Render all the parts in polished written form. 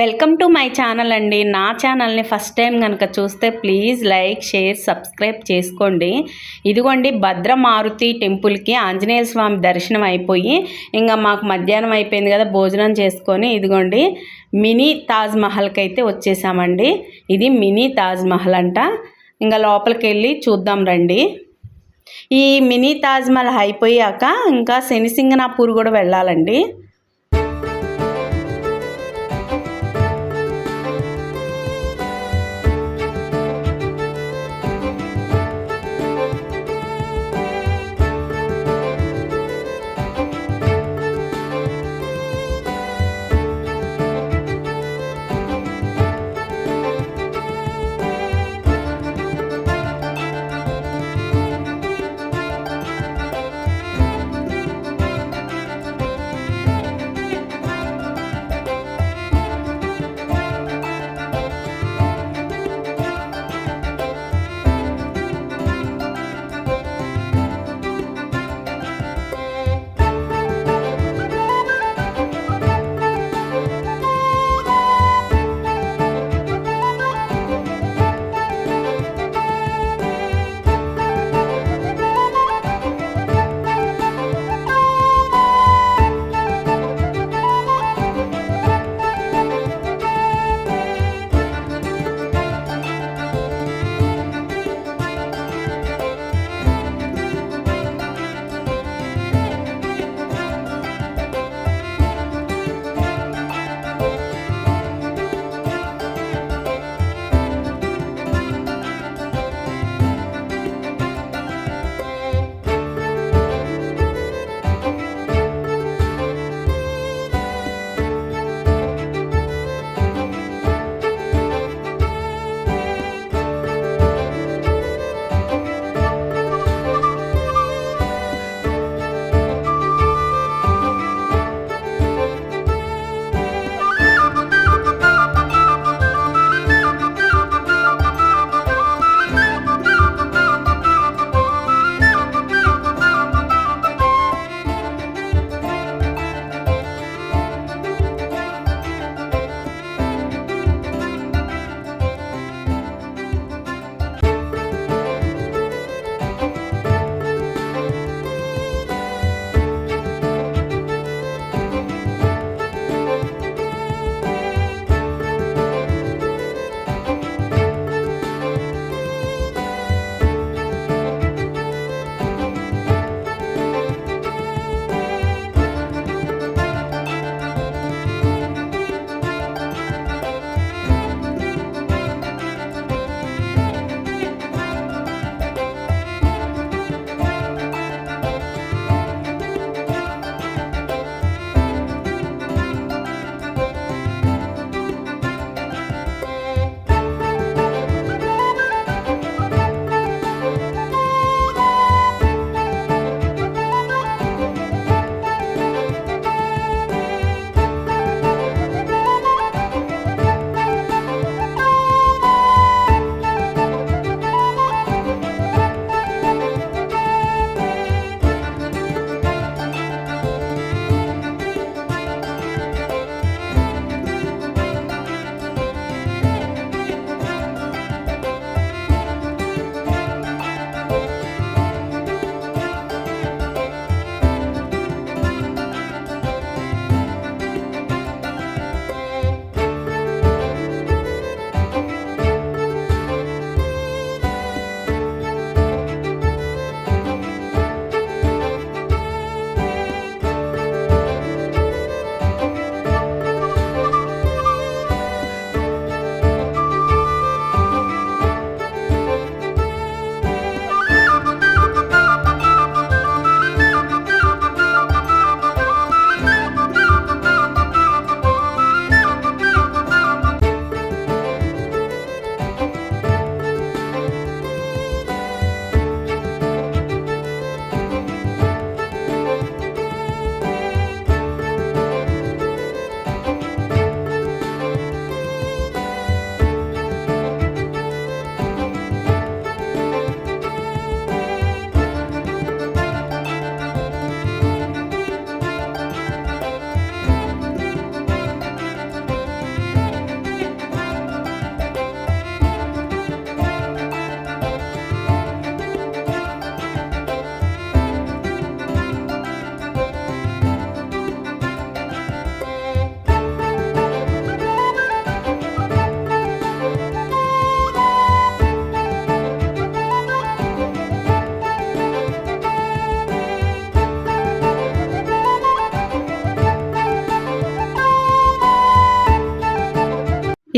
Welcome to my channel అండి. నా ఛానల్ని ఫస్ట్ టైం కనుక చూస్తే ప్లీజ్ లైక్, షేర్, సబ్స్క్రైబ్ చేసుకోండి. ఇదిగోండి భద్రమారుతి టెంపుల్కి ఆంజనేయ స్వామి దర్శనం అయిపోయి ఇంకా మాకు మధ్యాహ్నం అయిపోయింది కదా, భోజనం చేసుకొని ఇదిగోండి మినీ తాజ్ మహల్కి అయితే వచ్చేసామండి. ఇది మినీ తాజ్ మహల్ అంట. ఇంకా లోపలికి వెళ్ళి చూద్దాం రండి. ఈ మినీ తాజ్ మహల్ అయిపోయాక ఇంకా శనిసింగనాపూర్ కూడా వెళ్ళాలండి.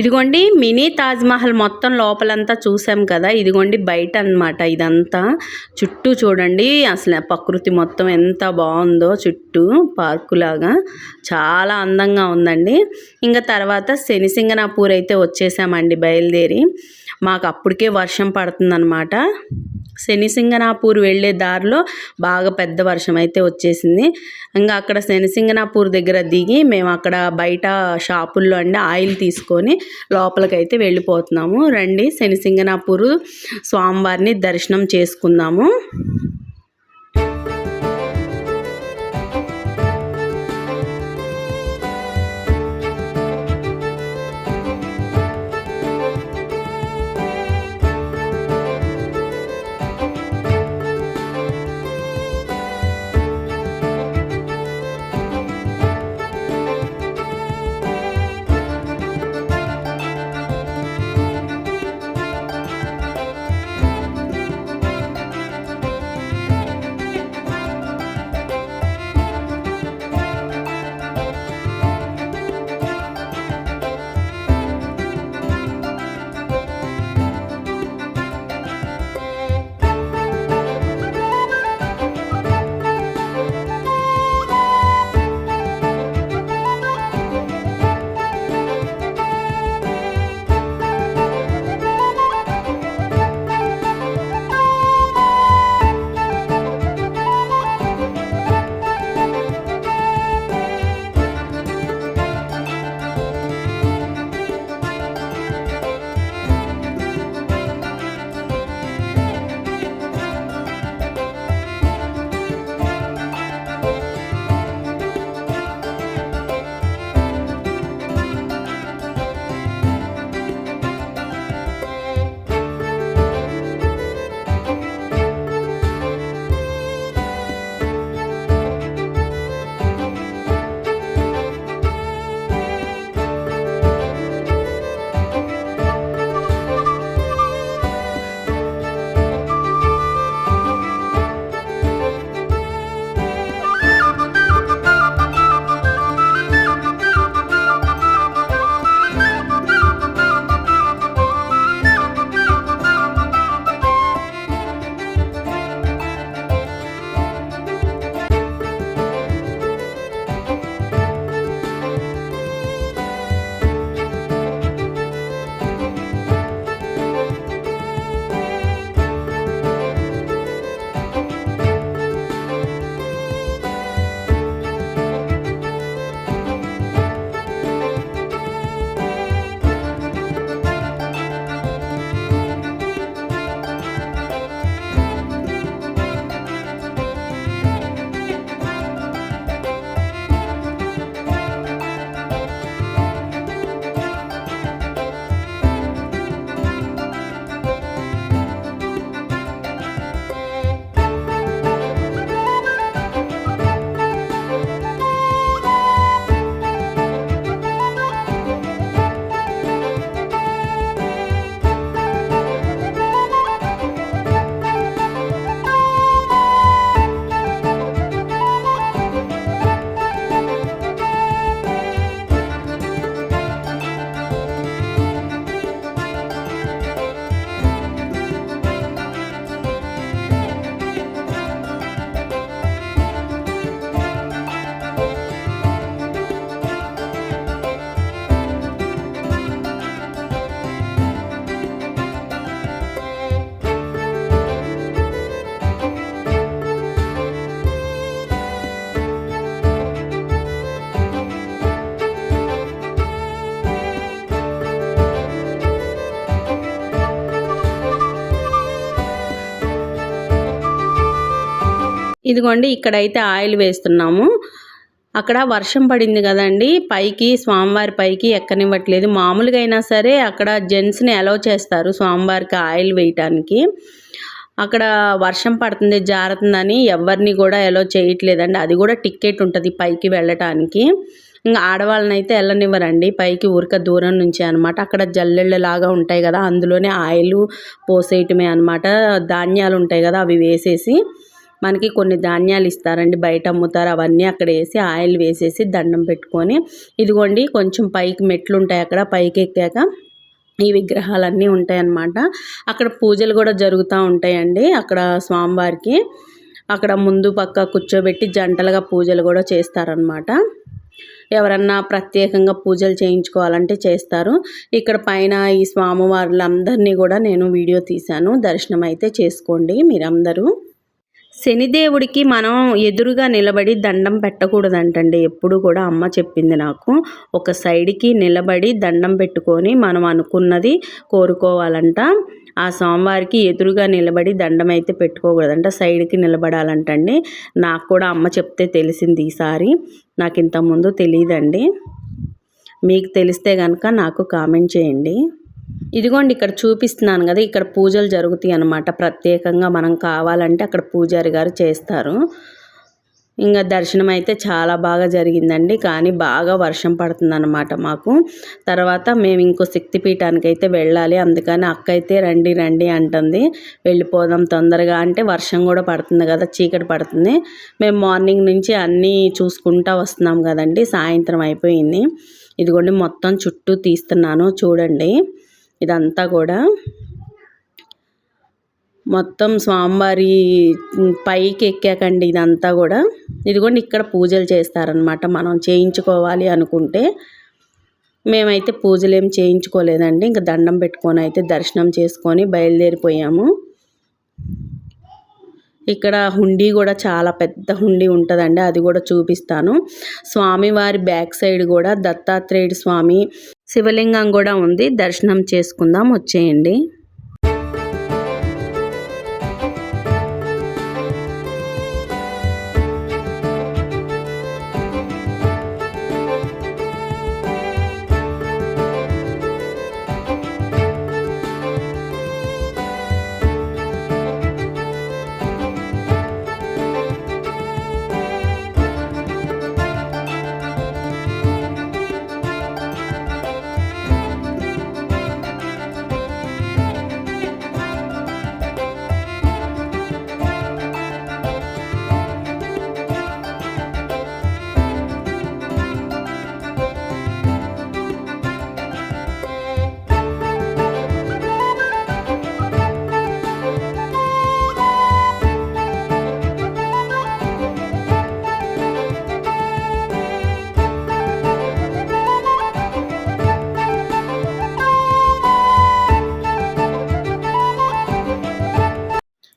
ఇదిగోండి మినీ తాజ్మహల్ మొత్తం లోపలంతా చూసాం కదా, ఇదిగోండి బయట అన్నమాట. ఇదంతా చుట్టూ చూడండి, అసలు ప్రకృతి మొత్తం ఎంత బాగుందో, చుట్టూ పార్కు లాగా చాలా అందంగా ఉందండి. ఇంకా తర్వాత శనిసింగనాపూర్ అయితే వచ్చేసామండి బయలుదేరి. మాకు అప్పటికే వర్షం పడుతుందన్నమాట. శనిసింగనాపూర్ వెళ్ళే దారిలో బాగా పెద్ద వర్షం అయితే వచ్చేసింది. ఇంకా అక్కడ శనిసింగనాపూర్ దగ్గర దిగి మేము అక్కడ బయట షాపుల్లో అండి ఆయిల్ తీసుకొని లోపలికైతే వెళ్ళిపోతున్నాము. రండి శనిసింగనాపూర్ స్వామివారిని దర్శనం చేసుకుందాము. ఇదిగోండి ఇక్కడైతే ఆయిల్ వేస్తున్నాము. అక్కడ వర్షం పడింది కదండి, పైకి స్వామివారి పైకి ఎక్కనివ్వట్లేదు. మామూలుగా అయినా సరే అక్కడ జెంట్స్ని అలౌ చేస్తారు స్వామివారికి ఆయిల్ వేయటానికి. అక్కడ వర్షం పడుతుంది జారుతుందని ఎవరిని కూడా అలౌ చేయట్లేదండి. అది కూడా టికెట్ ఉంటుంది పైకి వెళ్ళటానికి. ఇంకా ఆడవాళ్ళని అయితే వెళ్ళనివ్వరండి పైకి, ఊరిక దూరం నుంచి అనమాట. అక్కడ జల్లెళ్ళ లాగా ఉంటాయి కదా, అందులోనే ఆయిల్ పోసేయటమే అనమాట. ధాన్యాలు ఉంటాయి కదా, అవి వేసేసి మనకి కొన్ని ధాన్యాలు ఇస్తారండి, బయట అమ్ముతారు. అవన్నీ అక్కడ వేసి ఆయిల్ వేసేసి దండం పెట్టుకొని, ఇదిగోండి కొంచెం పైకి మెట్లు ఉంటాయి, అక్కడ పైకి ఎక్కాక ఈ విగ్రహాలన్నీ ఉంటాయన్నమాట. అక్కడ పూజలు కూడా జరుగుతూ ఉంటాయండి. అక్కడ స్వామివారికి అక్కడ ముందు పక్క కూర్చోబెట్టి జంటలుగా పూజలు కూడా చేస్తారనమాట. ఎవరన్నా ప్రత్యేకంగా పూజలు చేయించుకోవాలంటే చేస్తారు. ఇక్కడ పైన ఈ స్వామివార్లందరినీ కూడా నేను వీడియో తీశాను. దర్శనం అయితే చేసుకోండి మీరందరూ. శనిదేవుడికి మనం ఎదురుగా నిలబడి దండం పెట్టకూడదంటండి. ఎప్పుడు కూడా అమ్మ చెప్పింది నాకు. ఒక సైడ్కి నిలబడి దండం పెట్టుకొని మనం అనుకున్నది కోరుకోవాలంట. ఆ స్వామివారికి ఎదురుగా నిలబడి దండం అయితే పెట్టుకోకూడదంట, సైడ్కి నిలబడాలంటండి. నాకు కూడా అమ్మ చెప్తే తెలిసింది ఈసారి, నాకు ఇంతకుముందు తెలియదండి. మీకు తెలిస్తే కనుక నాకు కామెంట్ చేయండి. ఇదిగోండి ఇక్కడ చూపిస్తున్నాను కదా, ఇక్కడ పూజలు జరుగుతాయి అన్నమాట. ప్రత్యేకంగా మనం కావాలంటే అక్కడ పూజారి గారు చేస్తారు. ఇంకా దర్శనం అయితే చాలా బాగా జరిగిందండి. కానీ బాగా వర్షం పడుతుందన్నమాట మాకు. తర్వాత మేము ఇంకో శక్తిపీఠానికి అయితే వెళ్ళాలి. అందుకని అక్క అయితే రండి రండి అంటుంది. వెళ్ళిపోదాం తొందరగా అంటే వర్షం కూడా పడుతుంది కదా, చీకటి పడుతుంది. మేము మార్నింగ్ నుంచి అన్నీ చూసుకుంటూ వస్తున్నాం కదండి, సాయంత్రం అయిపోయింది. ఇదిగోండి మొత్తం చుట్టూ తీస్తున్నాను చూడండి. ఇదంతా కూడా మొత్తం స్వామివారి పైకి ఎక్కాకండి ఇదంతా కూడా. ఇదిగోండి ఇక్కడ పూజలు చేస్తారనమాట. మనం చేయించుకోవాలి అనుకుంటే, మేమైతే పూజలు ఏం చేయించుకోలేదండి. ఇంకా దండం పెట్టుకొని అయితే దర్శనం చేసుకొని బయలుదేరిపోయాము. ఇక్కడ హుండీ కూడా చాలా పెద్ద హుండీ ఉంటుందండి, అది కూడా చూపిస్తాను. స్వామివారి బ్యాక్ సైడ్ కూడా దత్తాత్రేయుడు స్వామి శివలింగం కూడా ఉంది. దర్శనం చేసుకుందాం, వచ్చేయండి.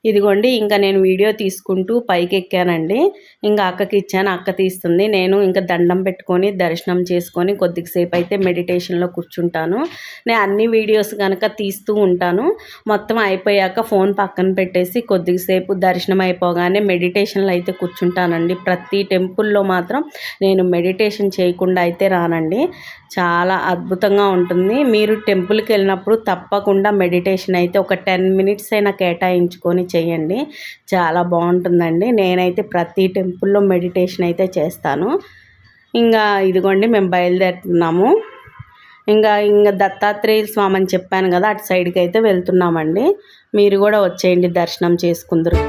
ఇదిగోండి ఇంకా నేను వీడియో తీసుకుంటూ పైకి ఎక్కానండి. ఇంకా అక్కకి ఇచ్చాను, అక్క తీస్తుంది. నేను ఇంకా దండం పెట్టుకొని దర్శనం చేసుకొని కొద్దిసేపు అయితే మెడిటేషన్లో కూర్చుంటాను. నేను అన్ని వీడియోస్ కనుక తీస్తూ ఉంటాను. మొత్తం అయిపోయాక ఫోన్ పక్కన పెట్టేసి కొద్దిసేపు దర్శనం అయిపోగానే మెడిటేషన్లో అయితే కూర్చుంటానండి. ప్రతి టెంపుల్లో మాత్రం నేను మెడిటేషన్ చేయకుండా అయితే రానండి. చాలా అద్భుతంగా ఉంటుంది. మీరు టెంపుల్కి వెళ్ళినప్పుడు తప్పకుండా మెడిటేషన్ అయితే ఒక 10 మినిట్స్ అయినా కేటాయించుకొని చేయండి, చాలా బాగుంటుందండి. నేనైతే ప్రతి టెంపుల్లో మెడిటేషన్ అయితే చేస్తాను. ఇంకా ఇదిగోండి మేము బయలుదేరుతున్నాము. ఇంకా దత్తాత్రేయ స్వామి అని చెప్పాను కదా, అటు సైడ్కి అయితే వెళ్తున్నామండి. మీరు కూడా వచ్చేయండి, దర్శనం చేసుకుందరు.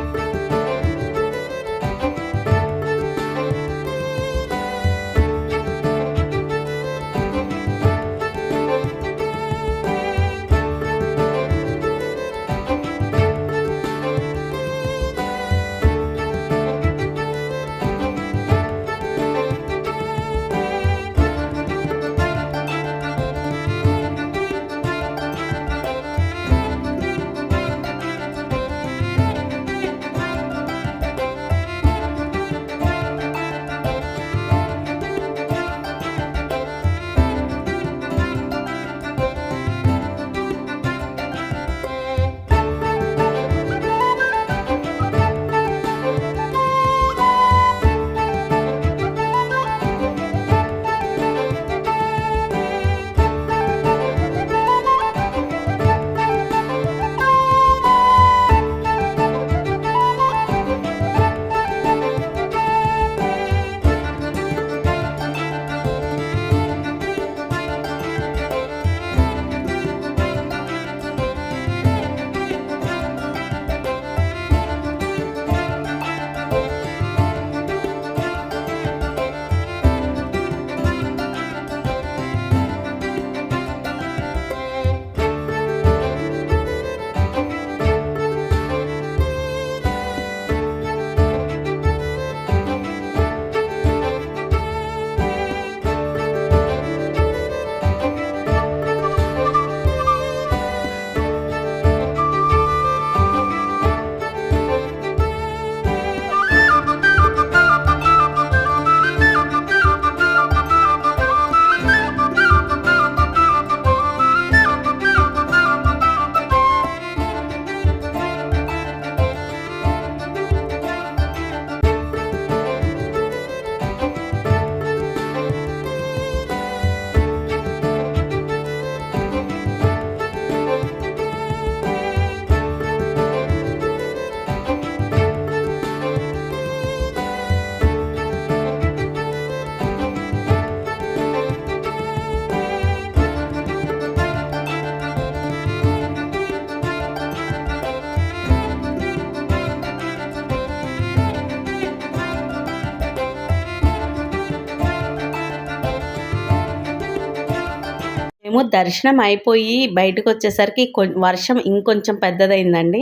మేము దర్శనం అయిపోయి బయటకు వచ్చేసరికి వర్షం ఇంకొంచెం పెద్దదైందండి.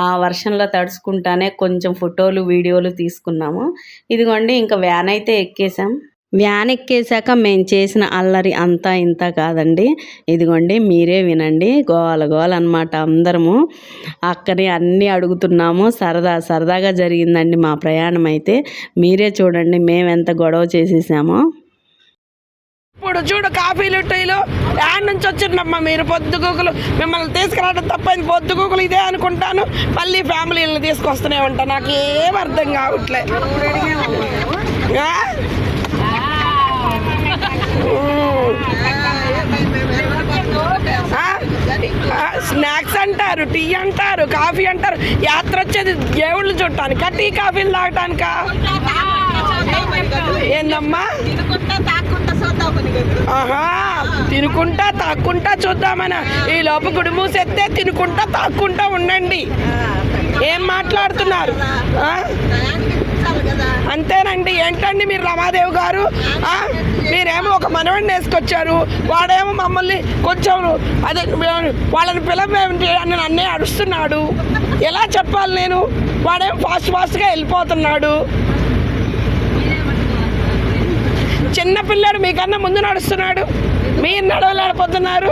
ఆ వర్షంలో తడుచుకుంటానే కొంచెం ఫోటోలు వీడియోలు తీసుకున్నాము. ఇదిగోండి ఇంకా వ్యాన్ అయితే ఎక్కేసాం. వ్యాన్ ఎక్కేసాక మేము చేసిన అల్లరి అంతా ఇంత కాదండి. ఇదిగోండి మీరే వినండి. గోల గోల అనమాట. అందరము అక్కని అన్నీ అడుగుతున్నాము. సరదాగా జరిగిందండి మా ప్రయాణం అయితే. మీరే చూడండి మేము ఎంత గొడవ చేసేసామో. ఇప్పుడు చూడు కాఫీలు టీలు యాడ్ నుంచి వచ్చిందమ్మా మీరు పొద్దుగూకులు మిమ్మల్ని తీసుకురావడం తప్పైంది. పొద్దుగూకులు ఇదే అనుకుంటాను, మళ్ళీ ఫ్యామిలీని తీసుకొస్తూనే ఉంటాను. నాకు ఏం అర్థం కావట్లే. స్నాక్స్ అంటారు, టీ అంటారు, కాఫీ అంటారు. యాత్ర వచ్చేది దేవుళ్ళు చూడటానికా, టీ కాఫీలు తాగటానికా? ఏందమ్మా? ఆహా, తినుకుంటా తాక్కుంటా చూద్దామనా? ఈ లోపు గుడి మూసేస్తే తినుకుంటా తాక్కుంటా ఉండండి. ఏం మాట్లాడుతున్నారు? అంతేనండి. ఏంటండి మీరు రమాదేవి గారు? మీరేమో ఒక మనవాడిని వేసుకొచ్చారు, వాడేమో మమ్మల్ని కొంచెం అదే వాళ్ళని పిలవేమిటి అని నన్నే అడుస్తున్నాడు. ఎలా చెప్పాలి నేను? వాడేమో ఫాస్ట్గా వెళ్ళిపోతున్నాడు. చిన్న పిల్లాడు మీకన్నా ముందు నడుస్తున్నాడు, మీరు నడవలేకపోతున్నారు.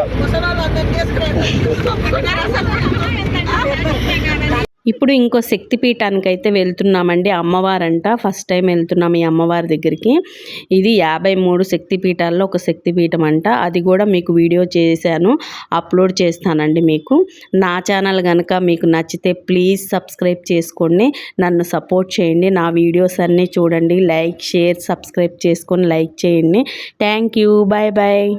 ఇప్పుడు ఇంకో శక్తిపీఠానికి అయితే వెళ్తున్నామండి. అమ్మవారంట. ఫస్ట్ టైం వెళ్తున్నాం ఈ అమ్మవారి దగ్గరికి. ఇది 53 శక్తిపీఠాల్లో ఒక శక్తిపీఠం అంట. అది కూడా మీకు వీడియో చేశాను, అప్లోడ్ చేస్తానండి మీకు. నా ఛానల్ కనుక మీకు నచ్చితే ప్లీజ్ సబ్స్క్రైబ్ చేసుకోండి, నన్ను సపోర్ట్ చేయండి. నా వీడియోస్ అన్నీ చూడండి, లైక్ షేర్ సబ్స్క్రైబ్ చేసుకొని లైక్ చేయండి. Thank you. Bye bye.